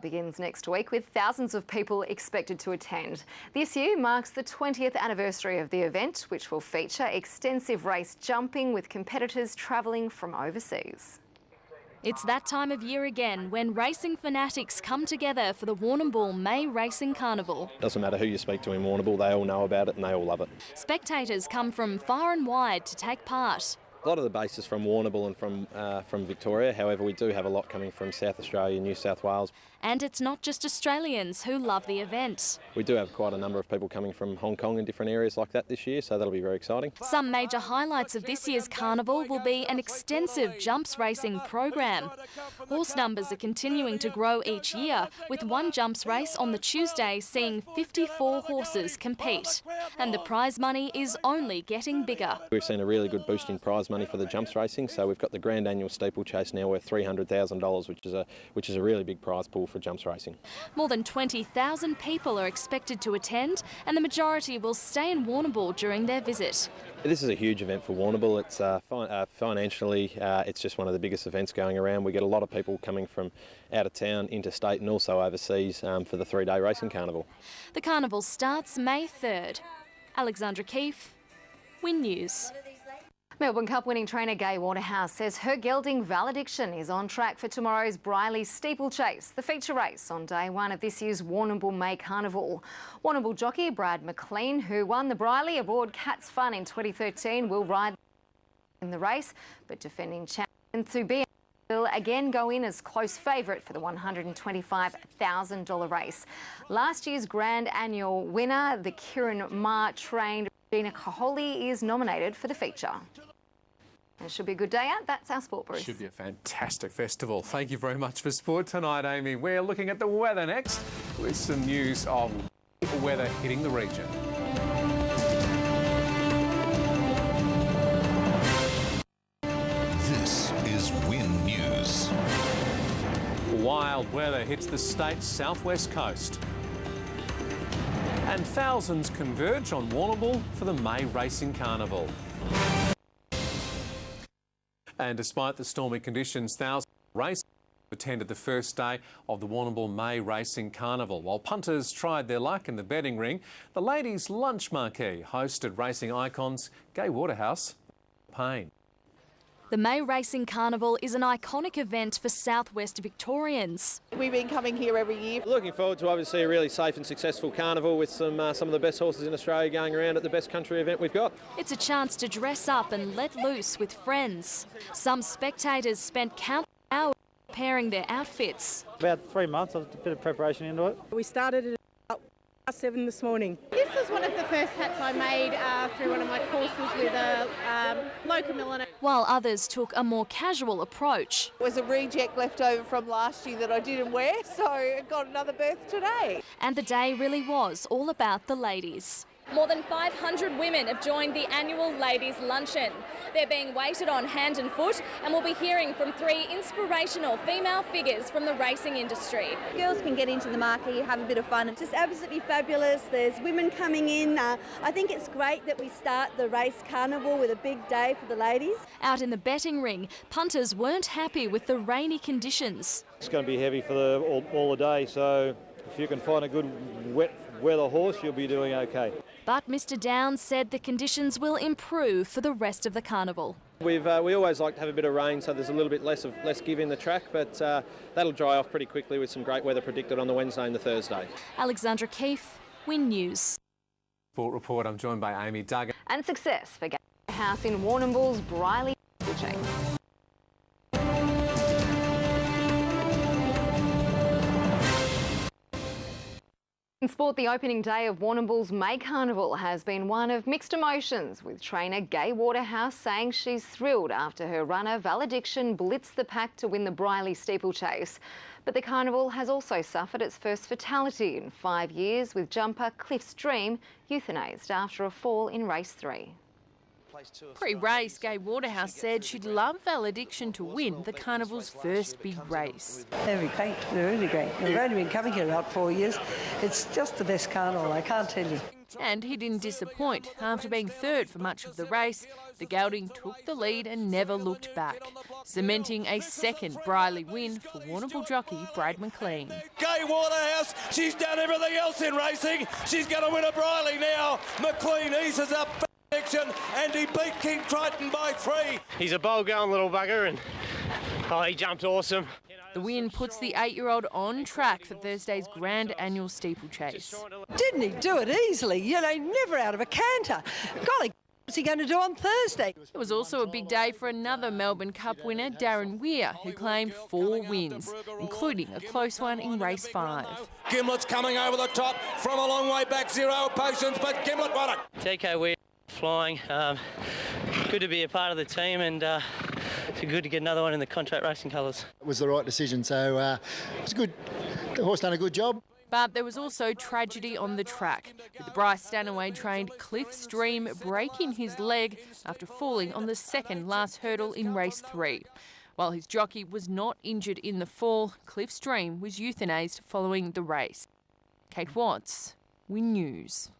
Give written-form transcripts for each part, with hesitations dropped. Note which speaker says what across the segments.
Speaker 1: Begins next week with thousands of people expected to attend. This year marks the 20th anniversary of the event, which will feature extensive race jumping with competitors travelling from overseas.
Speaker 2: It's that time of year again when racing fanatics come together for the Warrnambool May Racing Carnival.
Speaker 3: Doesn't matter who you speak to in Warrnambool, they all know about it and they all love it.
Speaker 2: Spectators come from far and wide to take part.
Speaker 3: A lot of the base is from Warrnambool and from Victoria, however we do have a lot coming from South Australia, New South Wales.
Speaker 2: And it's not just Australians who love the event.
Speaker 3: We do have quite a number of people coming from Hong Kong and different areas like that this year, so that'll be very exciting.
Speaker 2: Some major highlights of this year's carnival will be an extensive jumps racing program. Horse numbers are continuing to grow each year, with one jumps race on the Tuesday seeing 54 horses compete. And the prize money is only getting bigger.
Speaker 3: We've seen a really good boost in prize money for the jumps racing, so we've got the grand annual steeplechase now worth $300,000, which is a really big prize pool for jumps racing.
Speaker 2: More than 20,000 people are expected to attend, and the majority will stay in Warrnambool during their visit.
Speaker 3: This is a huge event for Warrnambool. It's financially, it's just one of the biggest events going around. We get a lot of people coming from out of town, interstate and also overseas for the 3-day racing carnival.
Speaker 2: The carnival starts May 3rd. Alexandra Keefe, Win News.
Speaker 1: Melbourne Cup winning trainer Gai Waterhouse says her gelding Valediction is on track for tomorrow's Briley Steeplechase, the feature race on day one of this year's Warrnambool May Carnival. Warrnambool jockey Brad McLean, who won the Briley aboard Cat's Fun in 2013, will ride in the race, but defending champion Thubi will again go in as close favourite for the $125,000 race. Last year's grand annual winner, the Kieran Ma-trained Gina Kaholi, is nominated for the feature. It should be a good day out. That's our sport, Bruce.
Speaker 4: Should be a fantastic festival. Thank you very much for sport tonight, Amy. We're looking at the weather next with some news of weather hitting the region.
Speaker 5: This is Win News.
Speaker 4: Wild weather hits the state's southwest coast. And thousands converge on Warrnambool for the May Racing Carnival. And despite the stormy conditions, thousands of racers attended the first day of the Warrnambool May Racing Carnival. While punters tried their luck in the betting ring, the ladies' lunch marquee hosted racing icons Gai Waterhouse and Payne.
Speaker 2: The May Racing Carnival is an iconic event for southwest Victorians.
Speaker 6: We've been coming here every year.
Speaker 3: Looking forward to obviously a really safe and successful carnival with some of the best horses in Australia going around at the best country event we've got.
Speaker 2: It's a chance to dress up and let loose with friends. Some spectators spent countless hours preparing their outfits.
Speaker 7: About 3 months, a bit of preparation into it.
Speaker 6: We started at about 7 this morning. This is one of the first hats I made through one of my courses with a local milliner.
Speaker 2: While others took a more casual approach.
Speaker 6: It was a reject left over from last year that I didn't wear, so I got another berth today.
Speaker 2: And the day really was all about the ladies. More than 500 women have joined the annual Ladies' Luncheon. They're being weighted on hand and foot, and we'll be hearing from 3 inspirational female figures from the racing industry.
Speaker 8: Girls can get into the marquee, have a bit of fun. It's just absolutely fabulous. There's women coming in. I think it's great that we start the race carnival with a big day for the ladies.
Speaker 2: Out in the betting ring, punters weren't happy with the rainy conditions.
Speaker 7: It's going to be heavy for all the day, so if you can find a good wet weather horse, you'll be doing okay.
Speaker 2: But Mr Downs said the conditions will improve for the rest of the carnival.
Speaker 3: We always like to have a bit of rain, so there's a little bit less give in the track, but that'll dry off pretty quickly with some great weather predicted on the Wednesday and the Thursday.
Speaker 2: Alexandra Keefe, Win News.
Speaker 4: Sport Report, I'm joined by Amy Duggan.
Speaker 1: And success for Gai Waterhouse in Warrnambool's Briley Steeplechase. In sport, the opening day of Warrnambool's May Carnival has been one of mixed emotions, with trainer Gai Waterhouse saying she's thrilled after her runner Valediction blitzed the pack to win the Briley Steeplechase. But the carnival has also suffered its first fatality in 5 years, with jumper Cliff's Dream euthanased after a fall in race 3.
Speaker 9: Pre-race, Gai Waterhouse said she'd love Valediction to win the carnival's first big race.
Speaker 10: They're great, they're really great. We've only been coming here about 4 years. It's just the best carnival, I can't tell you.
Speaker 9: And he didn't disappoint. After being third for much of the race, the gelding took the lead and never looked back, cementing a second Briley win for Warrnambool jockey Brad McLean.
Speaker 10: Gay Waterhouse, she's done everything else in racing. She's going to win a Briley now. McLean eases up and he beat King Triton by 3.
Speaker 11: He's a bold-going little bugger and he jumped awesome.
Speaker 9: The win puts the 8-year-old on track for Thursday's grand annual steeplechase.
Speaker 12: Didn't he do it easily? You know, never out of a canter. Golly, what's he going to do on Thursday?
Speaker 9: It was also a big day for another Melbourne Cup winner, Darren Weir, who claimed 4 wins, including a close one in race 5.
Speaker 10: Gimlet's coming over the top from a long way back, 0 patience, but Gimlet won it.
Speaker 11: TK Weir flying. Good to be a part of the team and it's good to get another one in the contract racing colours.
Speaker 13: It was the right decision, so it's good. The horse done a good job.
Speaker 9: But there was also tragedy on the track, with Bryce Stanaway-trained Cliff Stream breaking his leg after falling on the second last hurdle in race 3. While his jockey was not injured in the fall, Cliff Stream was euthanased following the race. Kate Watts, Win News.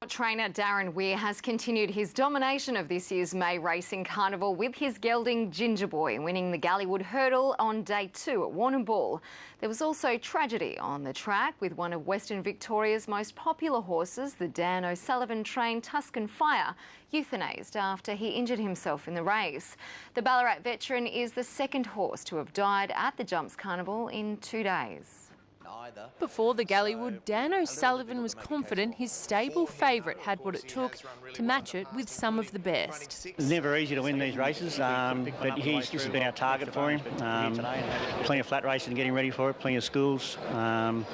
Speaker 1: Trainer Darren Weir has continued his domination of this year's May Racing Carnival with his gelding Ginger Boy winning the Galleywood Hurdle on day 2 at Warrnambool. There was also tragedy on the track with one of Western Victoria's most popular horses, the Dan O'Sullivan-trained Tuscan Fire, euthanased after he injured himself in the race. The Ballarat veteran is the second horse to have died at the Jumps Carnival in 2 days.
Speaker 9: Before the Galleywood, Dan O'Sullivan was confident his stable favourite had what it took to match it with some of the best.
Speaker 14: It's never easy to win these races, but this has been our target for him. Plenty of flat racing getting ready for it, plenty of schools. And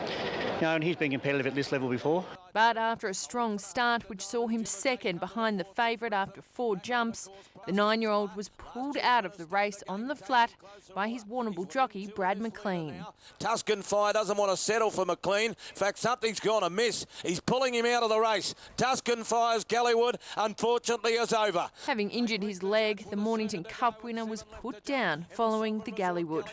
Speaker 14: he's been competitive at this level before.
Speaker 9: But after a strong start, which saw him second behind the favourite after 4 jumps, the 9-year-old was pulled out of the race on the flat by his Warrnambool jockey, Brad McLean.
Speaker 10: Tuscan Fire doesn't want to settle for McLean. In fact, something's gone amiss. He's pulling him out of the race. Tuscan Fire's Galleywood, unfortunately, is over.
Speaker 9: Having injured his leg, the Mornington Cup winner was put down following the Galleywood.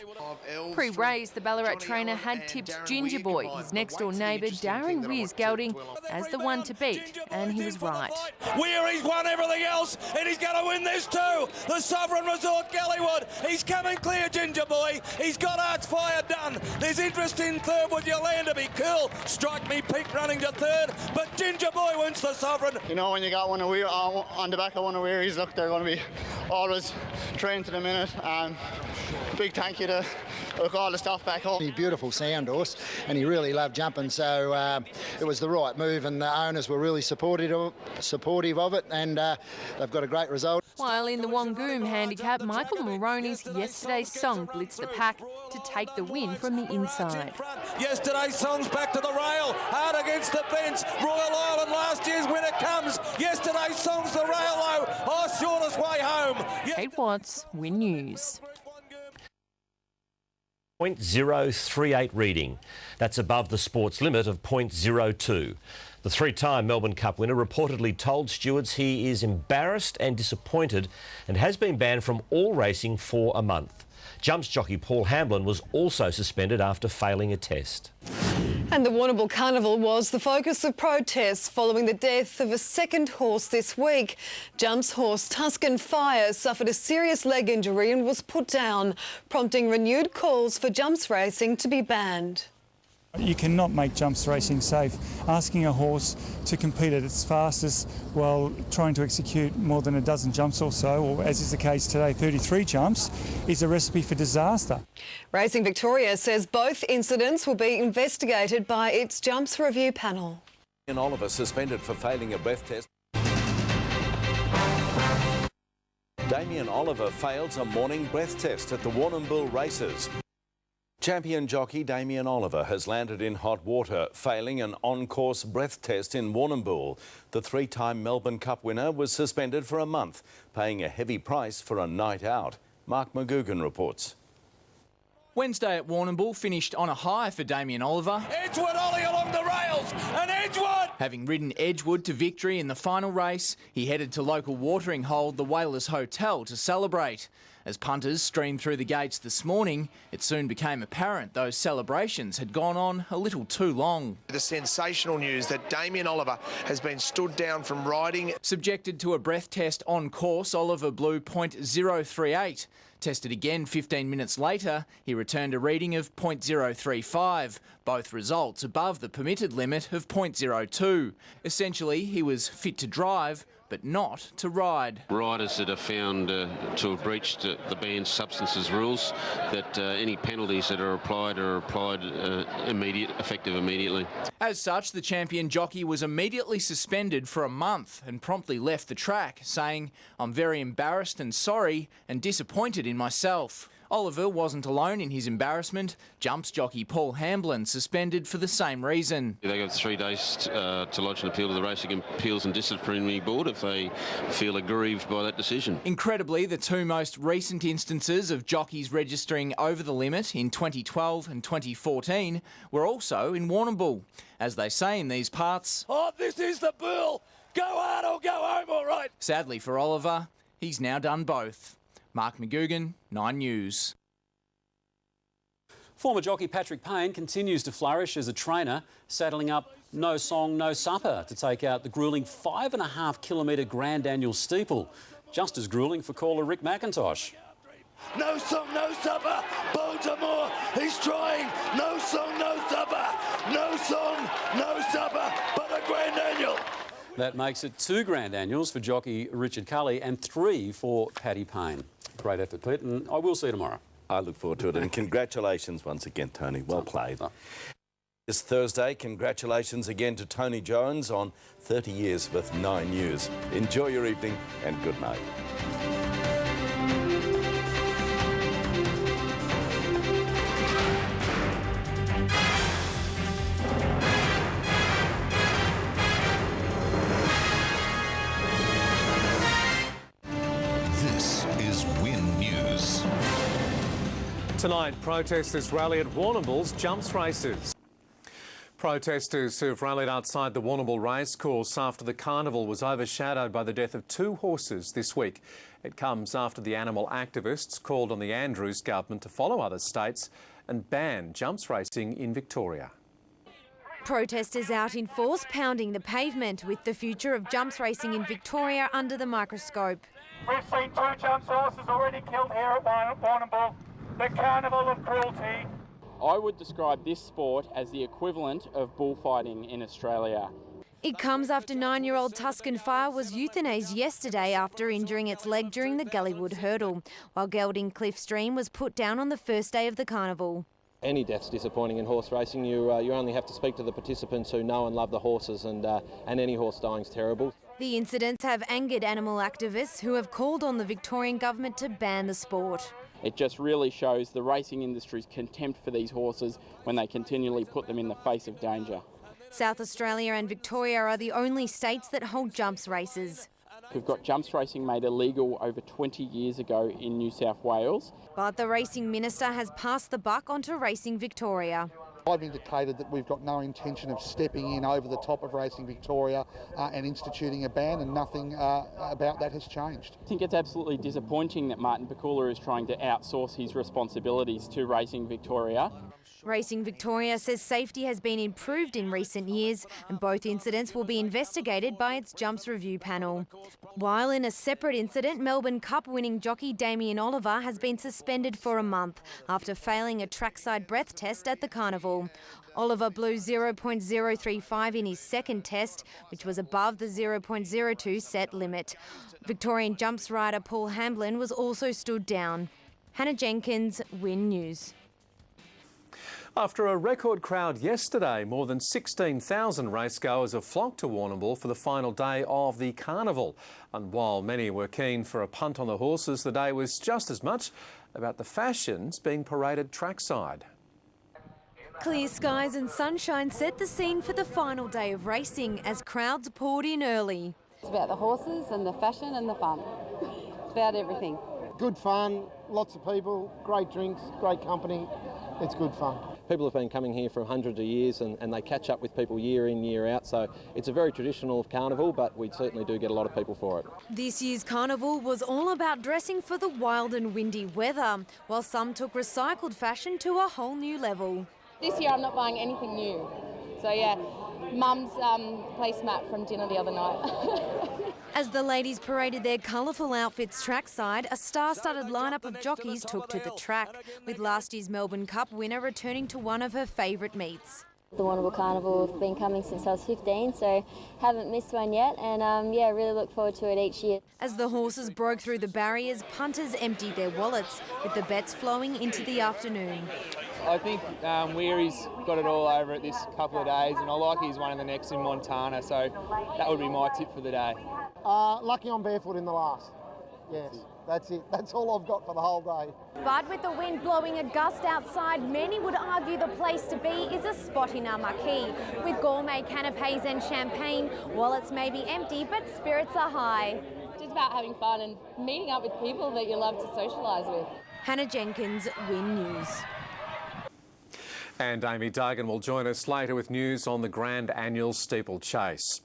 Speaker 9: Pre-race, the Ballarat trainer had tipped Ginger Boy, his next-door neighbour Darren Weir's gelding, as the one to beat, and he was right.
Speaker 10: Weir, he's won everything else, and he's going to win this too. The Sovereign Resort Galleywood, he's coming clear, Ginger Boy. He's got Archfire done. There's interest in third. Would you land to be cool? Strike Me Pink running to third, but Ginger Boy wins the Sovereign.
Speaker 15: You know, when you got one of Weir on the back of one of Weir, look, they're going to be always trained to the minute. And big thank you to all the stuff back home.
Speaker 13: He's a beautiful sound horse, and he really loved jumping, so it was the right move, and the owners were really supportive of it, and they've got a great result.
Speaker 9: While in the Wangoom handicap, Michael Moroney's Yesterday's Song blitzed the pack to take the win from the inside.
Speaker 10: Yesterday's Song's back to the rail, hard against the fence. Royal Island last year's winner comes. Yesterday's Song's the rail low. Oh, shortest way home.
Speaker 9: Kate Watts, Win News.
Speaker 16: .038 reading. That's above the sports limit of .02. The 3-time Melbourne Cup winner reportedly told stewards he is embarrassed and disappointed and has been banned from all racing for a month. Jumps jockey Paul Hamblin was also suspended after failing a test.
Speaker 17: And the Warrnambool Carnival was the focus of protests following the death of a second horse this week. Jumps horse Tuscan Fire suffered a serious leg injury and was put down, prompting renewed calls for jumps racing to be banned.
Speaker 18: You cannot make jumps racing safe. Asking a horse to compete at its fastest while trying to execute more than a dozen jumps or so, or as is the case today, 33 jumps, is a recipe for disaster.
Speaker 17: Racing Victoria says both incidents will be investigated by its jumps review panel.
Speaker 19: Oliver suspended for failing a breath test. Damien Oliver fails a morning breath test at the Warrnambool races. Champion jockey Damien Oliver has landed in hot water, failing an on-course breath test in Warrnambool. The 3-time Melbourne Cup winner was suspended for a month, paying a heavy price for a night out. Mark McGugan reports.
Speaker 20: Wednesday at Warrnambool finished on a high for Damien Oliver.
Speaker 10: Edgewood Ollie along the rails, and Edgewood
Speaker 20: Having ridden Edgewood to victory in the final race, he headed to local watering hole, the Whalers Hotel, to celebrate. As punters streamed through the gates this morning, it soon became apparent those celebrations had gone on a little too long.
Speaker 21: The sensational news that Damien Oliver has been stood down from riding.
Speaker 20: Subjected to a breath test on course, Oliver blew .038. Tested again 15 minutes later, he returned a reading of .035, both results above the permitted limit of .02. Essentially, he was fit to drive, but not to ride.
Speaker 22: Riders that are found to have breached the banned substances rules, that any penalties that are applied effective immediately.
Speaker 20: As such, the champion jockey was immediately suspended for a month and promptly left the track, saying, "I'm very embarrassed and sorry and disappointed in myself." Oliver wasn't alone in his embarrassment. Jumps jockey Paul Hamblin suspended for the same reason.
Speaker 22: They got 3 days to lodge an appeal to the Racing Appeals and Disciplinary Board if they feel aggrieved by that decision.
Speaker 20: Incredibly, the two most recent instances of jockeys registering over the limit in 2012 and 2014 were also in Warrnambool. As they say in these parts,
Speaker 10: "Oh, this is the bull! Go hard or go home, all right!"
Speaker 20: Sadly for Oliver, he's now done both. Mark McGugan, 9 News.
Speaker 23: Former jockey Patrick Payne continues to flourish as a trainer, saddling up No Song, No Supper to take out the gruelling 5.5 kilometre Grand Annual steeple. Just as gruelling for caller Rick McIntosh.
Speaker 10: No song, no supper. Baltimore, he's trying. No song, no supper. No song, no supper, but a Grand Annual.
Speaker 23: That makes it 2 Grand Annuals for jockey Richard Cully and 3 for Paddy Payne. Great effort, Pete, and I will see you tomorrow.
Speaker 19: I look forward to it, and congratulations once again, Tony. Well played. This Thursday, congratulations again to Tony Jones on 30 years with 9 News. Enjoy your evening and good night.
Speaker 5: This is Win News.
Speaker 4: Tonight, protesters rally at Warrnambool's jumps races. Protesters who've rallied outside the Warrnambool racecourse after the carnival was overshadowed by the death of 2 horses this week. It comes after the animal activists called on the Andrews government to follow other states and ban jumps racing in Victoria.
Speaker 24: Protesters out in force pounding the pavement with the future of jumps racing in Victoria under the microscope.
Speaker 25: We've seen 2 jumps horses already killed here at Warrnambool. The carnival of cruelty.
Speaker 26: I would describe this sport as the equivalent of bullfighting in Australia.
Speaker 24: It comes after 9-year-old Tuscan Fire was euthanased yesterday after injuring its leg during the Gullywood hurdle, while gelding Cliff Stream was put down on the first day of the carnival.
Speaker 3: Any death's disappointing in horse racing. You only have to speak to the participants who know and love the horses, and any horse dying's terrible.
Speaker 24: The incidents have angered animal activists who have called on the Victorian government to ban the sport.
Speaker 26: It just really shows the racing industry's contempt for these horses when they continually put them in the face of danger.
Speaker 24: South Australia and Victoria are the only states that hold jumps races.
Speaker 26: We've got jumps racing made illegal over 20 years ago in New South Wales.
Speaker 24: But the racing minister has passed the buck onto Racing Victoria.
Speaker 27: I've indicated that we've got no intention of stepping in over the top of Racing Victoria and instituting a ban, and nothing about that has changed.
Speaker 26: I think it's absolutely disappointing that Martin Pakula is trying to outsource his responsibilities to Racing Victoria.
Speaker 24: Racing Victoria says safety has been improved in recent years and both incidents will be investigated by its jumps review panel. While in a separate incident, Melbourne Cup winning jockey Damien Oliver has been suspended for a month after failing a trackside breath test at the carnival. Oliver blew 0.035 in his second test, which was above the 0.02 set limit. Victorian jumps rider Paul Hamblin was also stood down. Hannah Jenkins, Win News.
Speaker 4: After a record crowd yesterday, more than 16,000 racegoers have flocked to Warrnambool for the final day of the carnival. And while many were keen for a punt on the horses, the day was just as much about the fashions being paraded trackside.
Speaker 24: Clear skies and sunshine set the scene for the final day of racing as crowds poured in early.
Speaker 28: It's about the horses and the fashion and the fun. It's about everything.
Speaker 29: Good fun, lots of people, great drinks, great company. It's good fun.
Speaker 3: people have been coming here for hundreds of years and they catch up with people year in, year out. So it's a very traditional carnival, but we certainly do get a lot of people for it.
Speaker 24: This year's carnival was all about dressing for the wild and windy weather, while some took recycled fashion to a whole new level.
Speaker 28: This year I'm not buying anything new. So yeah, Mum's placemat from dinner the other night.
Speaker 24: As the ladies paraded their colourful outfits trackside, a star-studded lineup of jockeys took to the track, with last year's Melbourne Cup winner returning to one of her favourite meets.
Speaker 28: The Warrnambool Carnival have been coming since I was 15, so haven't missed one yet, and yeah, really look forward to it each year.
Speaker 24: As the horses broke through the barriers, punters emptied their wallets, with the bets flowing into the afternoon.
Speaker 1: I think Weary's got it all over it this couple of days, and I like he's one of the next in Montana, so that would be my tip for the day.
Speaker 2: Lucky I'm barefoot in the last. Yes, that's it. That's all I've got for the whole day.
Speaker 24: But with the wind blowing a gust outside, many would argue the place to be is a spot in our marquee. With gourmet canapes and champagne, wallets may be empty, but spirits are high.
Speaker 28: Just about having fun and meeting up with people that you love to socialise with.
Speaker 24: Hannah Jenkins, Win News.
Speaker 4: And Amy Duggan will join us later with news on the Grand Annual Steeplechase.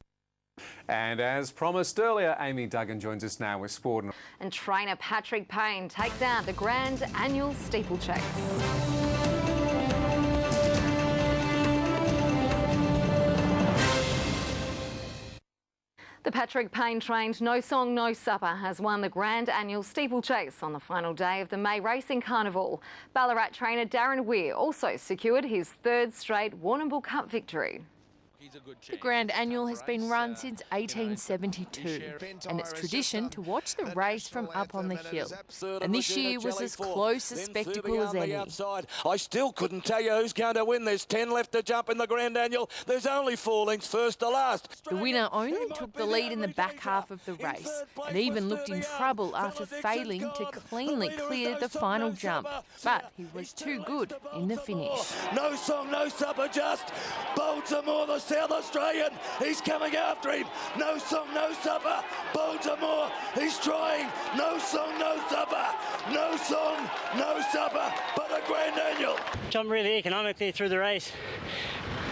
Speaker 4: And as promised earlier, Amy Duggan joins us now with sport.
Speaker 6: And trainer Patrick Payne takes out the Grand Annual Steeplechase. The Patrick Payne-trained No Song No Supper has won the Grand Annual Steeplechase on the final day of the May Racing Carnival. Ballarat trainer Darren Weir also secured his third straight Warrnambool Cup victory.
Speaker 9: The Grand Annual has been run since 1872, and it's tradition to watch the race from up on the hill. And this year was as close a spectacle as any.
Speaker 10: I still couldn't tell you who's going to win. There's 10 left to jump in the Grand Annual. There's only 4 lengths first to last.
Speaker 9: The winner only took the lead in the back half of the race and even looked in trouble after failing to cleanly clear the final jump. But he was too good in the finish.
Speaker 10: No Song, No Supper, just Baltimore, the South Australian. He's coming after him. No Song, No Supper. Baltimore, he's trying. No Song, No Supper. No Song, No Supper, but a Grand Annual.
Speaker 7: Jumped really economically through the race.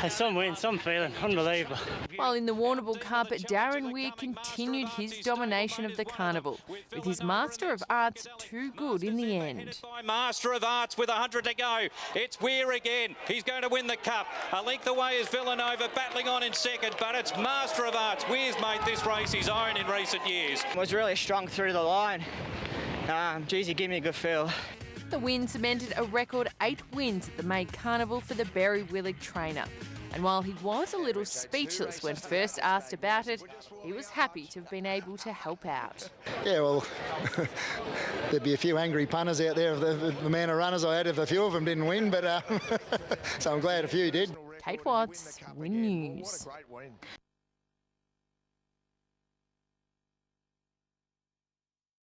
Speaker 7: And some win, some feeling, unbelievable.
Speaker 9: While in the Warrnambool Cup, Darren Weir continued his domination of the carnival, with his Master of Arts too good in the end.
Speaker 8: Master of Arts with 100 to go. It's Weir again. He's going to win the Cup. A length away is Villanova battling on in second, but it's Master of Arts. Weir's made this race his own in recent years.
Speaker 7: Was really strong through the line. Geez, he gave me a good feel.
Speaker 9: The win cemented a record 8 wins at the May Carnival for the Berry Willig trainer. And while he was a little speechless when first asked about it, he was happy to have been able to help out.
Speaker 13: Yeah, well, there'd be a few angry punters out there if the amount of runners I had if a few of them didn't win, but so I'm glad a few did.
Speaker 9: Kate Watts, Win News.